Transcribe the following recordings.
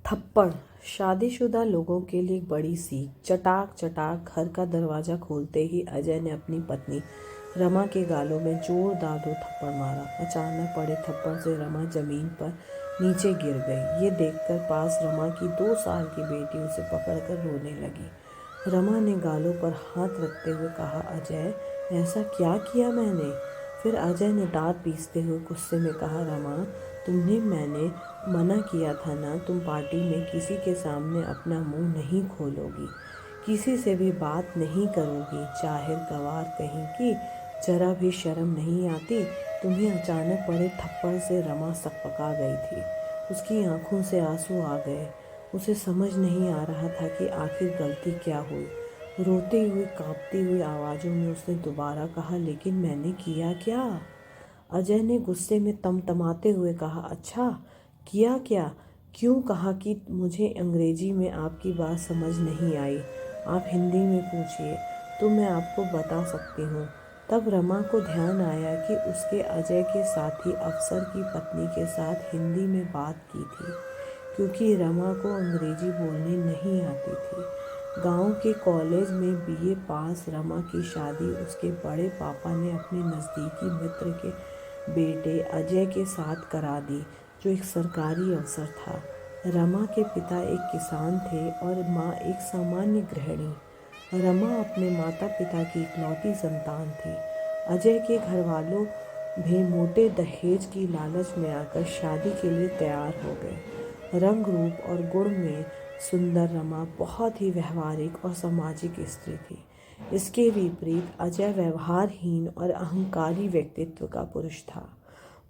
थप्पड़ शादीशुदा लोगों के लिए एक बड़ी सीख। चटाक चटाक घर का दरवाजा खोलते ही अजय ने अपनी पत्नी रमा के गालों में जोरदार 2 थप्पड़ मारा। अचानक पड़े थप्पड़ से रमा जमीन पर नीचे गिर गई। ये देखकर पास रमा की 2 साल की बेटी उसे पकड़कर रोने लगी। रमा ने गालों पर हाथ रखते हुए कहा, अजय, ऐसा क्या किया मैंने? फिर अजय ने दांत पीसते हुए गुस्से में कहा, रमा, मैंने मना किया था ना, तुम पार्टी में किसी के सामने अपना मुंह नहीं खोलोगी, किसी से भी बात नहीं करोगी। जाहिर गवार कहीं की, जरा भी शर्म नहीं आती? तुम्हें अचानक पड़े थप्पड़ से रमा सकपका गई थी। उसकी आंखों से आंसू आ गए। उसे समझ नहीं आ रहा था कि आखिर गलती क्या हुई। रोते हुए कांपती हुई आवाज़ों में उसने दोबारा कहा, लेकिन मैंने किया क्या? अजय ने गुस्से में तमतमाते हुए कहा, अच्छा, किया क्या? क्यों कहा कि मुझे अंग्रेजी में आपकी बात समझ नहीं आई, आप हिंदी में पूछिए तो मैं आपको बता सकती हूँ। तब रमा को ध्यान आया कि उसके अजय के साथी अफसर की पत्नी के साथ हिंदी में बात की थी, क्योंकि रमा को अंग्रेजी बोलनी नहीं आती थी। गांव के कॉलेज में बीए पास रमा की शादी उसके बड़े पापा ने अपने नज़दीकी मित्र के बेटे अजय के साथ करा दी, जो एक सरकारी अफसर था। रमा के पिता एक किसान थे और माँ एक सामान्य गृहिणी। रमा अपने माता पिता की इकलौती संतान थी। अजय के घर वालों भी मोटे दहेज की लालच में आकर शादी के लिए तैयार हो गए। रंग रूप और गुण में सुंदर रमा बहुत ही व्यवहारिक और सामाजिक स्त्री थी। इसके विपरीत अजय व्यवहारहीन और अहंकारी व्यक्तित्व का पुरुष था।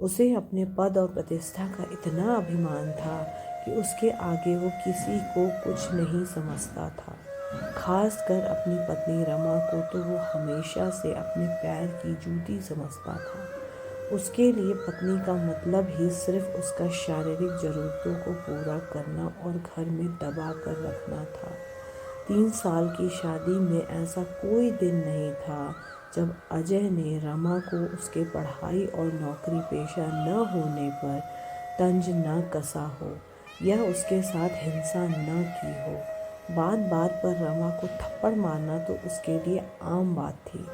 उसे अपने पद और प्रतिष्ठा का इतना अभिमान था कि उसके आगे वो किसी को कुछ नहीं समझता था। खासकर अपनी पत्नी रमा को तो वो हमेशा से अपने पैर की जूती समझता था। उसके लिए पत्नी का मतलब ही सिर्फ उसका शारीरिक ज़रूरतों को पूरा करना और घर में दबा कर रखना था। 3 साल की शादी में ऐसा कोई दिन नहीं था जब अजय ने रमा को उसके पढ़ाई और नौकरी पेशा न होने पर तंज न कसा हो या उसके साथ हिंसा न की हो। बात बात पर रमा को थप्पड़ मारना तो उसके लिए आम बात थी।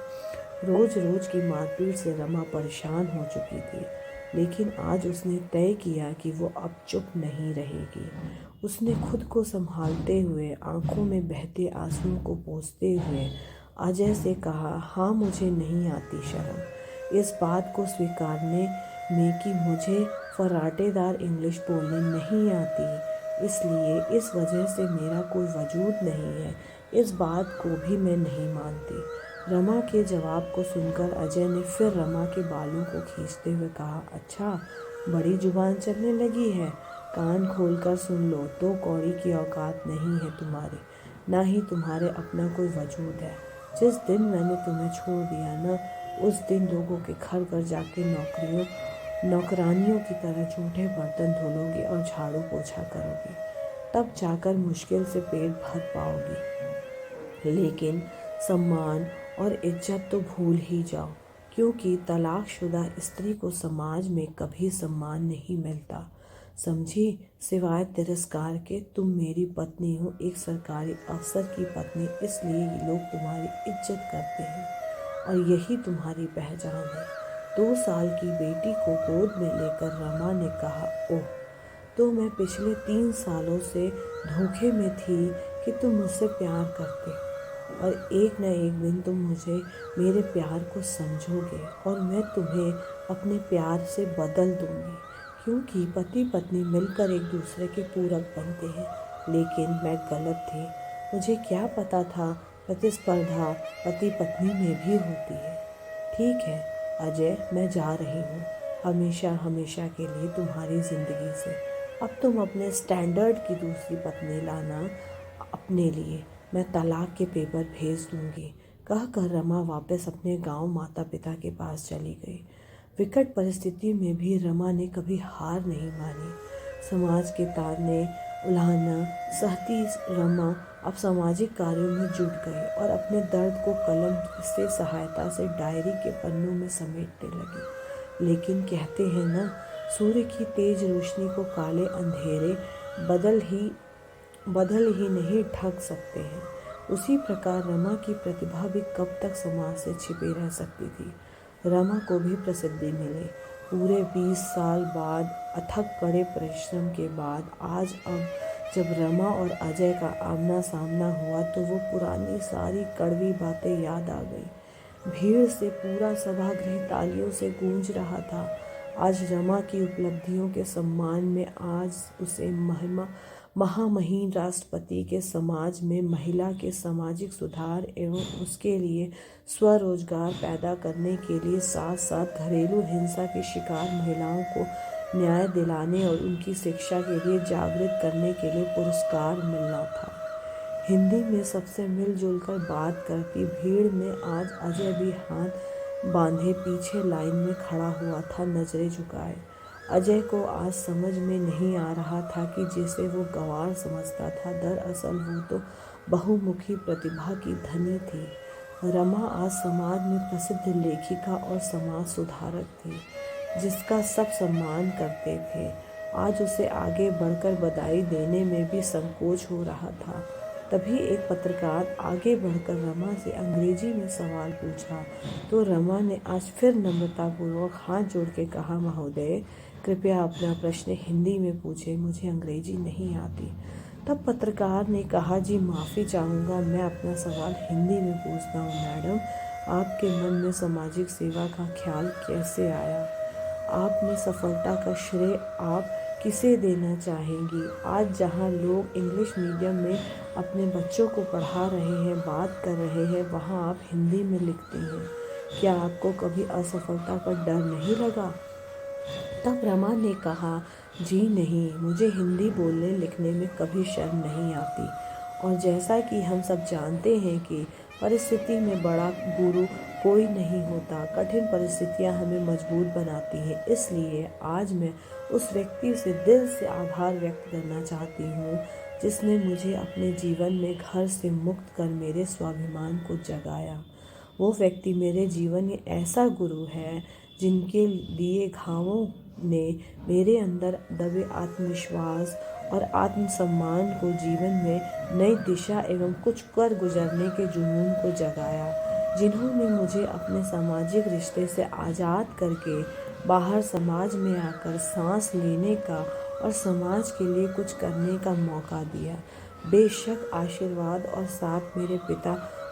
रोज रोज की मारपीट से रमा परेशान हो चुकी थी, लेकिन आज उसने तय किया कि वो अब चुप नहीं रहेगी। उसने खुद को संभालते हुए आंखों में बहते आंसुओं को पोंछते हुए अजय से कहा, हाँ, मुझे नहीं आती शर्म इस बात को स्वीकारने में कि मुझे फर्राटेदार इंग्लिश बोलने नहीं आती, इसलिए इस वजह से मेरा कोई वजूद नहीं है, इस बात को भी मैं नहीं मानती। रमा के जवाब को सुनकर अजय ने फिर रमा के बालों को खींचते हुए कहा, अच्छा, बड़ी जुबान चलने लगी है, कान खोलकर सुन लो, 2 कौड़ी की औकात नहीं है तुम्हारी, ना ही तुम्हारे अपना कोई वजूद है। जिस दिन मैंने तुम्हें छोड़ दिया ना, उस दिन लोगों के घर घर जाके नौकरानियों की तरह झूठे बर्तन धुलोगी और झाड़ू पोछा करोगी, तब जाकर मुश्किल से पेट भर पाओगी। लेकिन सम्मान और इज्जत तो भूल ही जाओ, क्योंकि तलाकशुदा स्त्री को समाज में कभी सम्मान नहीं मिलता, समझी? सिवाय तिरस्कार के। तुम मेरी पत्नी हो, एक सरकारी अफसर की पत्नी, इसलिए ये लोग तुम्हारी इज्जत करते हैं और यही तुम्हारी पहचान है। 2 साल की बेटी को गोद में लेकर रमा ने कहा, ओह, तो मैं पिछले 3 सालों से धोखे में थी कि तुम मुझसे प्यार करते और एक न एक दिन तुम मुझे मेरे प्यार को समझोगे और मैं तुम्हें अपने प्यार से बदल दूंगी, क्योंकि पति पत्नी मिलकर एक दूसरे के पूरक बनते हैं। लेकिन मैं गलत थी। मुझे क्या पता था प्रतिस्पर्धा पति पत्नी में भी होती है। ठीक है अजय, मैं जा रही हूँ, हमेशा हमेशा के लिए तुम्हारी ज़िंदगी से। अब तुम अपने स्टैंडर्ड की दूसरी पत्नी लाना अपने लिए, मैं तलाक के पेपर भेज दूंगी। कहकर रमा वापस अपने गांव माता पिता के पास चली गई। विकट परिस्थिति में भी रमा ने कभी हार नहीं मानी। समाज के ताने उलाहना सहती रमा अब सामाजिक कार्यों में जुट गई और अपने दर्द को कलम से सहायता से डायरी के पन्नों में समेटने लगी। लेकिन कहते हैं ना, सूर्य की तेज रोशनी को काले अंधेरे बदल ही नहीं ढक सकते हैं। उसी प्रकार रमा की प्रतिभा भी कब तक समाज से छिपी रह सकती थी। रमा को भी प्रसिद्धि मिली। पूरे 20 साल बाद, अथक कड़े परिश्रम के बाद, आज अब जब रमा और अजय का आमना सामना हुआ तो वो पुरानी सारी कड़वी बातें याद आ गई। भीड़ से पूरा सभागृह तालियों से गूंज रहा था। आज रमा की उपलब्धियों के सम्मान में, आज उसे महामहिम राष्ट्रपति के समाज में महिला के सामाजिक सुधार एवं उसके लिए स्वरोजगार पैदा करने के लिए साथ साथ घरेलू हिंसा की शिकार महिलाओं को न्याय दिलाने और उनकी शिक्षा के लिए जागृत करने के लिए पुरस्कार मिलना था। हिंदी में सबसे मिलजुल कर बात करती भीड़ में आज अजय भी हाथ बांधे पीछे लाइन में खड़ा हुआ था, नजरें झुकाए। अजय को आज समझ में नहीं आ रहा था कि जिसे वो गंवार समझता था, दरअसल वो तो बहुमुखी प्रतिभा की धनी थी। रमा आज समाज में प्रसिद्ध लेखिका और समाज सुधारक थी, जिसका सब सम्मान करते थे। आज उसे आगे बढ़कर बधाई देने में भी संकोच हो रहा था। तभी एक पत्रकार आगे बढ़कर रमा से अंग्रेजी में सवाल पूछा तो रमा ने आज फिर नम्रतापूर्वक हाथ जोड़ के कहा, महोदय कृपया अपना प्रश्न हिंदी में पूछें, मुझे अंग्रेजी नहीं आती। तब पत्रकार ने कहा, जी माफ़ी चाहूँगा, मैं अपना सवाल हिंदी में पूछता हूँ। मैडम, आपके मन में सामाजिक सेवा का ख्याल कैसे आया? आप में सफलता का श्रेय आप किसे देना चाहेंगी? आज जहाँ लोग इंग्लिश मीडियम में अपने बच्चों को पढ़ा रहे हैं, बात कर रहे हैं, वहाँ आप हिंदी में लिखती हैं। क्या आपको कभी असफलता का डर नहीं लगा? तब रमा ने कहा, जी नहीं, मुझे हिंदी बोलने लिखने में कभी शर्म नहीं आती। और जैसा कि हम सब जानते हैं कि परिस्थिति में बड़ा गुरु कोई नहीं होता, कठिन परिस्थितियां हमें मजबूत बनाती हैं। इसलिए आज मैं उस व्यक्ति से दिल से आभार व्यक्त करना चाहती हूँ जिसने मुझे अपने जीवन में घर से मुक्त कर मेरे स्वाभिमान को जगाया। वो व्यक्ति मेरे जीवन में ऐसा गुरु है जिनके लिए घावों ने मेरे अंदर दबे आत्मविश्वास और आत्मसम्मान को जीवन में नई दिशा एवं कुछ कर गुजरने के जुनून को जगाया, जिन्होंने मुझे अपने सामाजिक रिश्ते से आज़ाद करके बाहर समाज में आकर सांस लेने का और समाज के लिए कुछ करने का मौका दिया। बेशक आशीर्वाद और साथ मेरे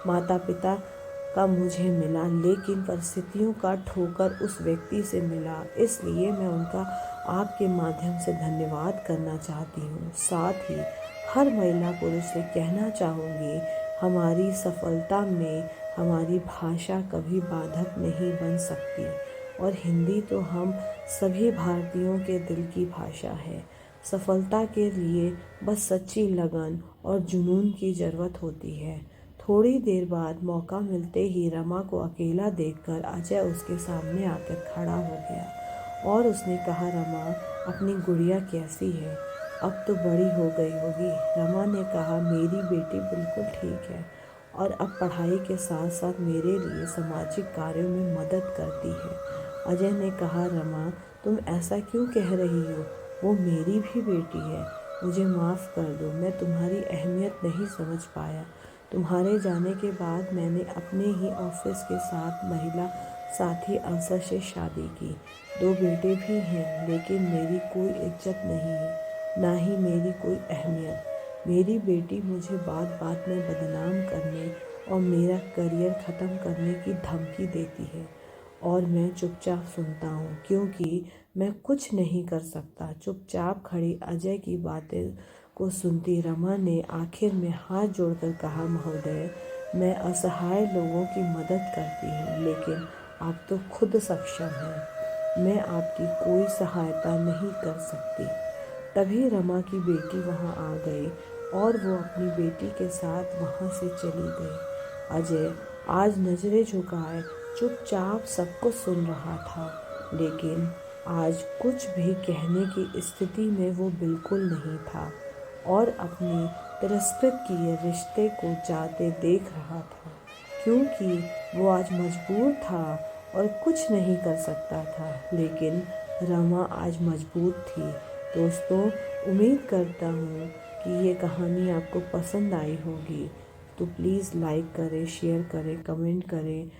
माता पिता का मुझे मिला, लेकिन परिस्थितियों का ठोकर उस व्यक्ति से मिला। इसलिए मैं उनका आपके माध्यम से धन्यवाद करना चाहती हूँ। साथ ही हर महिला पुरुष से कहना चाहूँगी, हमारी सफलता में हमारी भाषा कभी बाधक नहीं बन सकती। और हिंदी तो हम सभी भारतीयों के दिल की भाषा है। सफलता के लिए बस सच्ची लगन और जुनून की ज़रूरत होती है। थोड़ी देर बाद मौका मिलते ही रमा को अकेला देखकर अजय उसके सामने आकर खड़ा हो गया और उसने कहा, रमा, अपनी गुड़िया कैसी है? अब तो बड़ी हो गई होगी। रमा ने कहा, मेरी बेटी बिल्कुल ठीक है और अब पढ़ाई के साथ साथ मेरे लिए सामाजिक कार्यों में मदद करती है। अजय ने कहा, रमा, तुम ऐसा क्यों कह रही हो? वो मेरी भी बेटी है। मुझे माफ़ कर दो, मैं तुम्हारी अहमियत नहीं समझ पाया। तुम्हारे जाने के बाद मैंने अपने ही ऑफिस के साथ महिला साथी अफसर से शादी की। 2 बेटे भी हैं, लेकिन मेरी कोई इज्जत नहीं है, ना ही मेरी कोई अहमियत। मेरी बेटी मुझे बात बात में बदनाम करने और मेरा करियर ख़त्म करने की धमकी देती है और मैं चुपचाप सुनता हूँ, क्योंकि मैं कुछ नहीं कर सकता। चुपचाप खड़ी अजय की बातें को सुनती रमा ने आखिर में हाथ जोड़कर कहा, महोदय, मैं असहाय लोगों की मदद करती हूँ, लेकिन आप तो खुद सक्षम हैं। मैं आपकी कोई सहायता नहीं कर सकती। तभी रमा की बेटी वहाँ आ गई और वो अपनी बेटी के साथ वहाँ से चली गई। अजय आज नजरें झुकाए चुपचाप सब कुछ सुन रहा था, लेकिन आज कुछ भी कहने की स्थिति में वो बिल्कुल नहीं था और अपने तिरस्कृत किए रिश्ते को जाते देख रहा था, क्योंकि वो आज मजबूर था और कुछ नहीं कर सकता था। लेकिन रमा आज मजबूत थी। दोस्तों, उम्मीद करता हूँ कि ये कहानी आपको पसंद आई होगी। तो प्लीज़ लाइक करें, शेयर करें, कमेंट करें।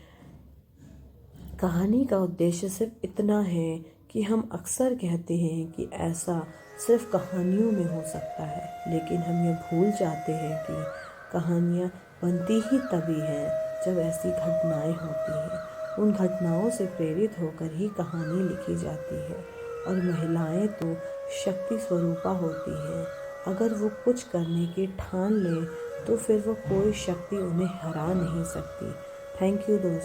कहानी का उद्देश्य सिर्फ इतना है कि हम अक्सर कहते हैं कि ऐसा सिर्फ कहानियों में हो सकता है, लेकिन हम ये भूल जाते हैं कि कहानियाँ बनती ही तभी हैं जब ऐसी घटनाएं होती हैं। उन घटनाओं से प्रेरित होकर ही कहानी लिखी जाती है। और महिलाएं तो शक्ति स्वरूपा होती हैं। अगर वो कुछ करने की ठान लें तो फिर वो कोई शक्ति उन्हें हरा नहीं सकती। थैंक यू दोस्तों।